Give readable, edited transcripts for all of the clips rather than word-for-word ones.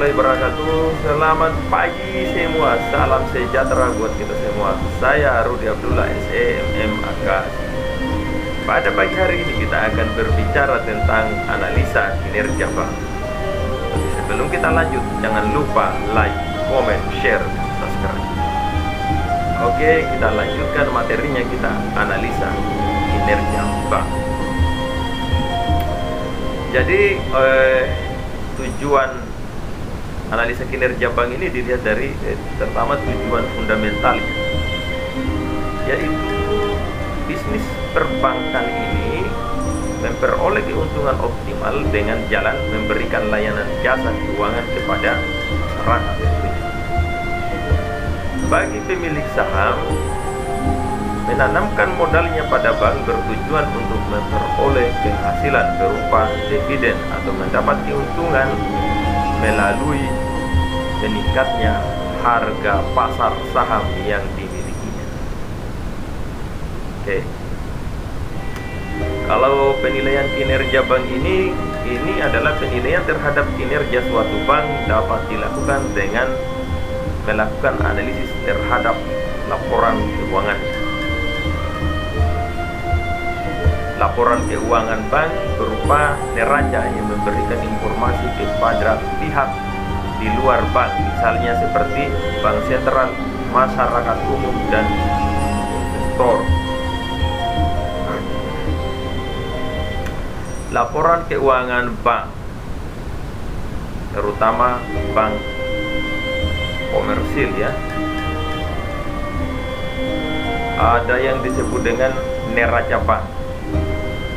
warahmatullahi wabarakatuh. Selamat pagi semua. Salam sejahtera buat kita semua. Saya Rudi Abdullah SEMMAK. Pada pagi hari ini kita akan berbicara tentang analisa kinerja bank. Sebelum kita lanjut, jangan lupa like, comment, share, subscribe. Oke, kita lanjutkan materinya. Kita analisa kinerja bank. Jadi tujuan analisa kinerja bank ini dilihat dari pertama tujuan fundamentalnya, yaitu bisnis perbankan ini memperoleh keuntungan optimal dengan jalan memberikan layanan jasa keuangan kepada masyarakat. Bagi pemilik saham, menanamkan modalnya pada bank bertujuan untuk memperoleh penghasilan berupa dividen atau mendapat keuntungan melalui meningkatnya harga pasar saham yang dimilikinya. Oke. Kalau penilaian kinerja bank ini adalah penilaian terhadap kinerja suatu bank dapat dilakukan dengan melakukan analisis terhadap laporan keuangannya. Laporan keuangan bank berupa neraca yang memberikan informasi kepada pihak di luar bank, misalnya seperti bank sentral, masyarakat umum, dan investor. Laporan keuangan bank, terutama bank komersil ya, ada yang disebut dengan neraca bank.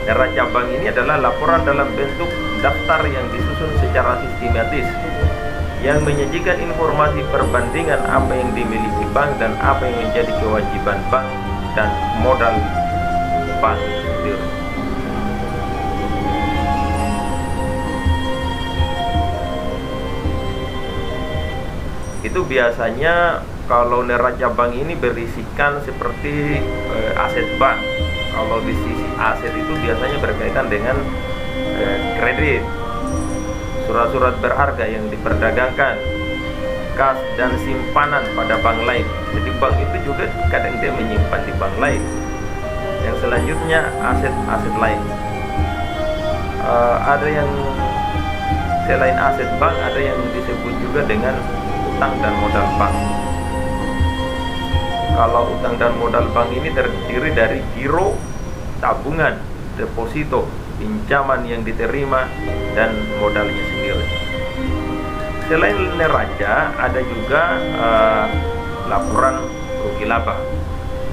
Neraca bank ini adalah laporan dalam bentuk daftar yang disusun secara sistematis yang menyajikan informasi perbandingan apa yang dimiliki bank dan apa yang menjadi kewajiban bank dan modal bank sendiri. Itu biasanya kalau neraca bank ini berisikan seperti aset bank. Kalau di sisi aset itu biasanya berkaitan dengan kredit, surat-surat berharga yang diperdagangkan, kas dan simpanan pada bank lain. Jadi bank itu juga kadang dia menyimpan di bank lain. Yang selanjutnya aset-aset lain. Ada yang selain aset bank, ada yang disebut juga dengan utang dan modal bank. Kalau utang dan modal bank ini terdiri dari giro, tabungan, deposito, pinjaman yang diterima, dan modalnya sendiri. Selain neraca, ada juga laporan rugi laba.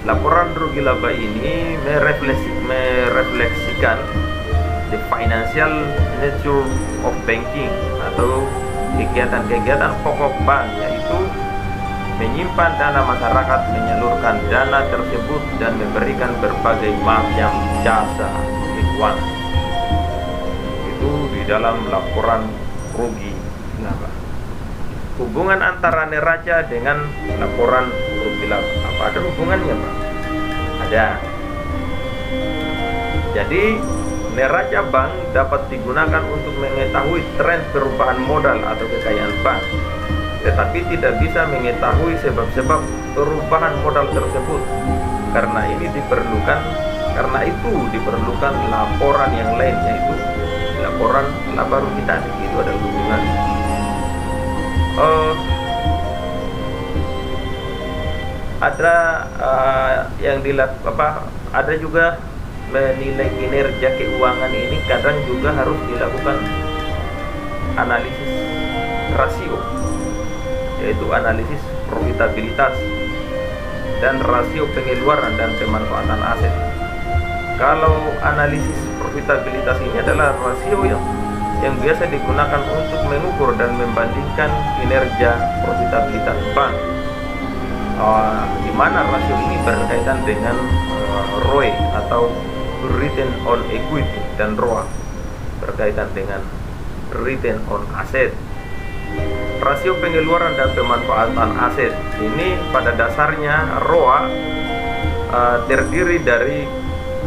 Laporan rugi laba ini merefleksikan the financial nature of banking atau kegiatan-kegiatan pokok bank, yaitu menyimpan dana masyarakat, menyalurkan dana tersebut, dan memberikan berbagai macam jasa keuangan. Itu di dalam laporan rugi laba. Hubungan antara neraca dengan laporan rugi laba, apa ada hubungannya, Pak? Ada. Jadi neraca bank dapat digunakan untuk mengetahui tren perubahan modal atau kekayaan bank, tetapi tidak bisa mengetahui sebab-sebab perubahan modal tersebut. Karena itu diperlukan laporan yang lain, yaitu laporan laba rugi tadi. Itu ada hubungan. Ada juga menilai kinerja keuangan ini kadang juga harus dilakukan analisis rasio, yaitu analisis profitabilitas dan rasio pengeluaran dan pemanfaatan aset. Kalau analisis profitabilitas ini adalah rasio yang biasa digunakan untuk mengukur dan membandingkan kinerja profitabilitas bank, di mana rasio ini berkaitan dengan ROE atau Return on Equity, dan ROA berkaitan dengan Return on Asset. Rasio pengeluaran dan pemanfaatan aset ini pada dasarnya ROA terdiri dari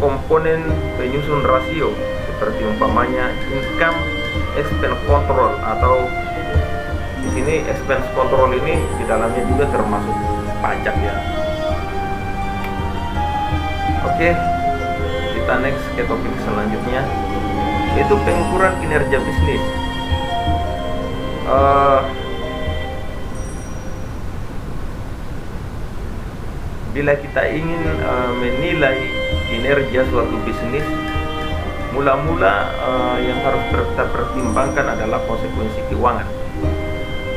komponen penyusun rasio seperti umpamanya income expense control atau Di sini expense control ini di dalamnya juga termasuk pajak ya. Oke, kita next ke topik selanjutnya, yaitu pengukuran kinerja bisnis. Bila kita ingin menilai kinerja suatu bisnis, mula-mula yang harus kita pertimbangkan adalah konsekuensi keuangan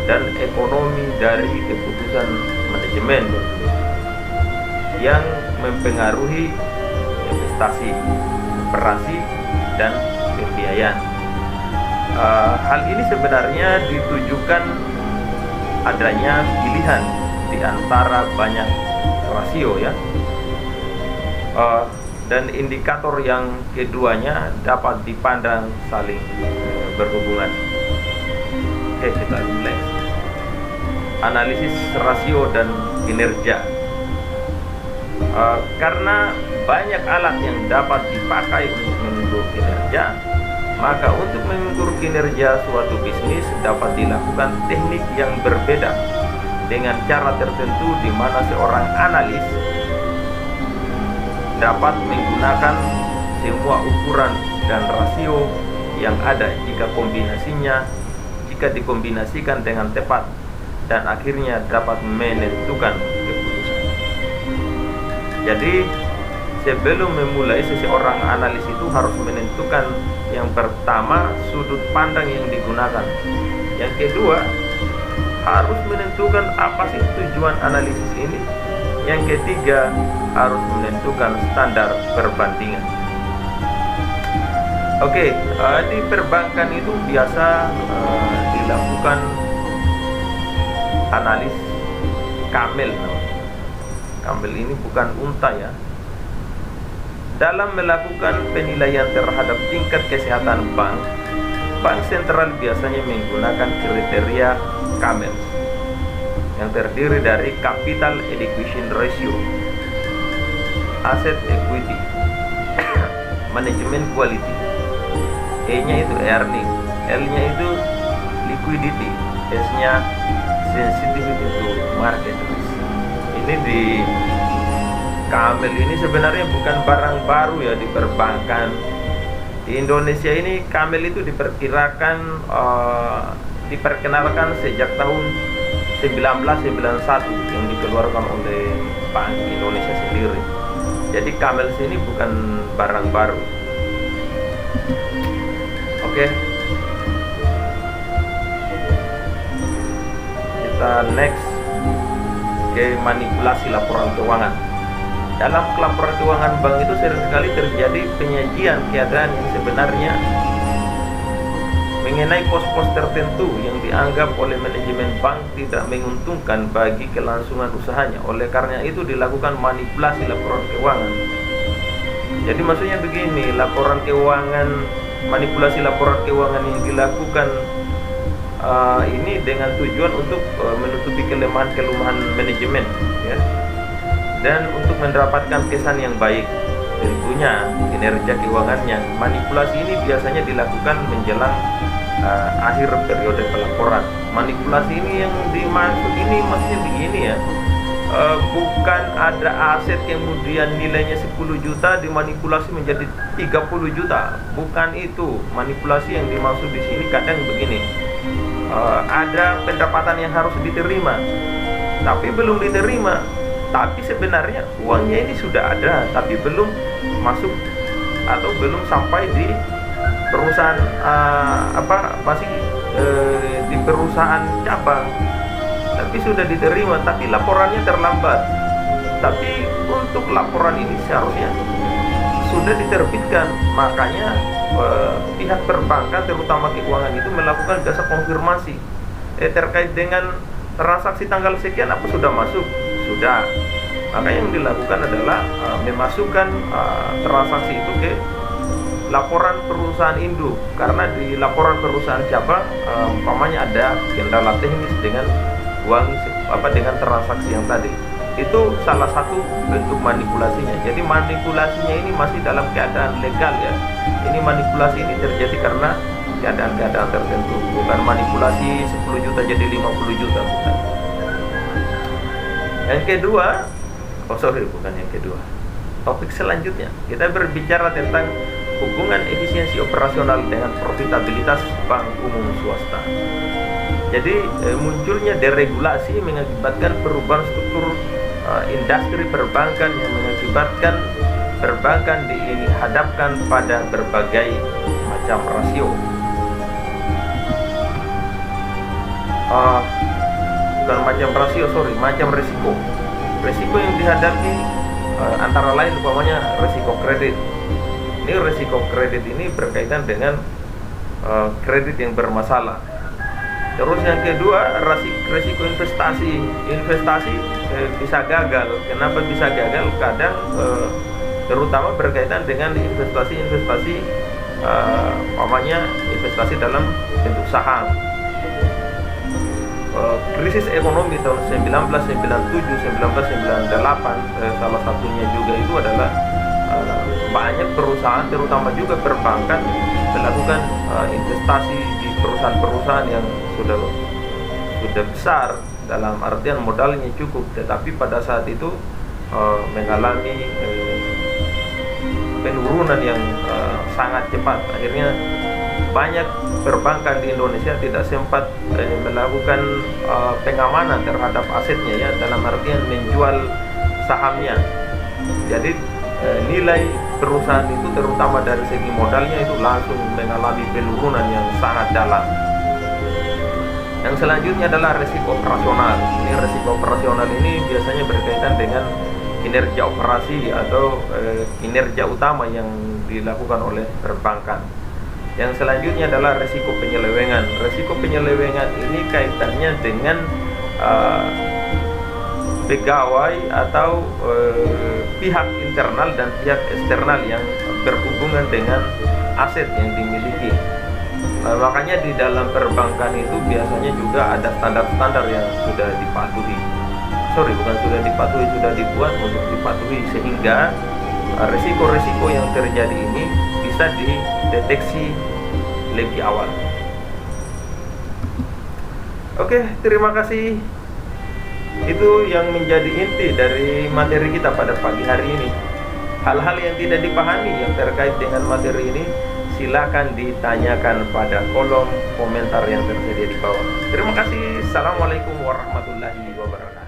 dan ekonomi dari keputusan manajemen yang mempengaruhi investasi, operasi, dan pembiayaan. Hal ini sebenarnya ditujukan adanya pilihan di antara banyak rasio ya, dan indikator yang keduanya dapat dipandang saling berhubungan. Oke, kita mulai. Analisis rasio dan kinerja. Karena banyak alat yang dapat dipakai untuk mengukur kinerja, maka untuk mengukur kinerja suatu bisnis dapat dilakukan teknik yang berbeda dengan cara tertentu, di mana seorang analis dapat menggunakan semua ukuran dan rasio yang ada jika dikombinasikan dengan tepat, dan akhirnya dapat menentukan keputusan. Jadi sebelum memulai, seseorang analis itu harus menentukan yang pertama sudut pandang yang digunakan, yang kedua harus menentukan apa sih tujuan analisis ini, yang ketiga harus menentukan standar perbandingan. Oke, di perbankan itu biasa dilakukan analis camel. Camel ini bukan unta ya. Dalam melakukan penilaian terhadap tingkat kesehatan bank, bank sentral biasanya menggunakan kriteria camel yang terdiri dari capital adequacy ratio, asset equity, management quality, E-nya itu earning, L-nya itu liquidity, S-nya sensitivity to market risk. Ini di camel ini sebenarnya bukan barang baru ya di perbankan. Di Indonesia ini camel itu diperkenalkan sejak tahun 1991 yang dikeluarkan oleh Bank Indonesia sendiri. Jadi camel ini bukan barang baru. Oke, kita next ke manipulasi laporan keuangan. Dalam laporan keuangan bank itu sering sekali terjadi penyajian keadaan yang sebenarnya mengenai pos-pos tertentu yang dianggap oleh manajemen bank tidak menguntungkan bagi kelangsungan usahanya. Oleh karena itu dilakukan manipulasi laporan keuangan. Jadi maksudnya begini, manipulasi laporan keuangan yang dilakukan ini dengan tujuan untuk menutupi kelemahan manajemen ya, dan untuk mendapatkan kesan yang baik tentunya kinerja keuangannya. Manipulasi ini biasanya dilakukan menjelang akhir periode pelaporan. Manipulasi ini yang dimaksud ini maksudnya begini ya, bukan ada aset kemudian nilainya 10 juta dimanipulasi menjadi 30 juta. Bukan itu. Manipulasi yang dimaksud di sini kadang begini, ada pendapatan yang harus diterima tapi belum diterima, tapi sebenarnya uangnya ini sudah ada tapi belum masuk atau belum sampai di perusahaan di perusahaan cabang, tapi sudah diterima tapi laporannya terlambat. Tapi untuk laporan ini seharusnya sudah diterbitkan, makanya pihak perbankan terutama keuangan itu melakukan jasa konfirmasi terkait dengan transaksi tanggal sekian apa sudah masuk, sudah. Maka yang dilakukan adalah memasukkan transaksi itu ke laporan perusahaan induk, karena di laporan perusahaan cabang umpamanya ada kendala teknis dengan dengan transaksi yang tadi. Itu salah satu bentuk manipulasinya. Jadi manipulasinya ini masih dalam keadaan legal ya. Ini manipulasi ini terjadi karena keadaan-keadaan tertentu, bukan manipulasi 10 juta jadi 50 juta, bukan. Yang kedua, bukan yang kedua. Topik selanjutnya, kita berbicara tentang hubungan efisiensi operasional dengan profitabilitas bank umum swasta. Jadi munculnya deregulasi mengakibatkan perubahan struktur industri perbankan yang mengakibatkan perbankan dihadapkan pada berbagai macam rasio. Macam risiko. Risiko yang dihadapi antara lain umpamanya risiko kredit. Ini risiko kredit ini berkaitan dengan kredit yang bermasalah. Terus yang kedua, risiko investasi. Investasi bisa gagal. Kenapa bisa gagal? Kadang terutama berkaitan dengan investasi investasi dalam bentuk saham. Krisis ekonomi tahun 1997-1998 salah satunya juga itu adalah banyak perusahaan, terutama juga perbankan, melakukan investasi di perusahaan-perusahaan yang sudah besar, dalam artian modalnya cukup, tetapi pada saat itu mengalami penurunan yang sangat cepat. Akhirnya banyak perbankan di Indonesia tidak sempat melakukan pengamanan terhadap asetnya, ya, dalam artian menjual sahamnya. Jadi nilai perusahaan itu terutama dari segi modalnya itu langsung mengalami penurunan yang sangat dalam. Yang selanjutnya adalah risiko operasional. Ini risiko operasional ini biasanya berkaitan dengan kinerja operasi atau kinerja utama yang dilakukan oleh perbankan. Yang selanjutnya adalah risiko penyelewengan. Risiko penyelewengan ini kaitannya dengan pegawai atau pihak internal dan pihak eksternal yang berhubungan dengan aset yang dimiliki. Makanya di dalam perbankan itu biasanya juga ada standar-standar yang sudah dipatuhi. Sudah dibuat untuk dipatuhi, sehingga risiko-risiko yang terjadi ini bisa dideteksi lebih awal. Oke, terima kasih. Itu yang menjadi inti dari materi kita pada pagi hari ini. Hal-hal yang tidak dipahami yang terkait dengan materi ini, silakan ditanyakan pada kolom komentar yang tersedia di bawah. Terima kasih. Assalamualaikum warahmatullahi wabarakatuh.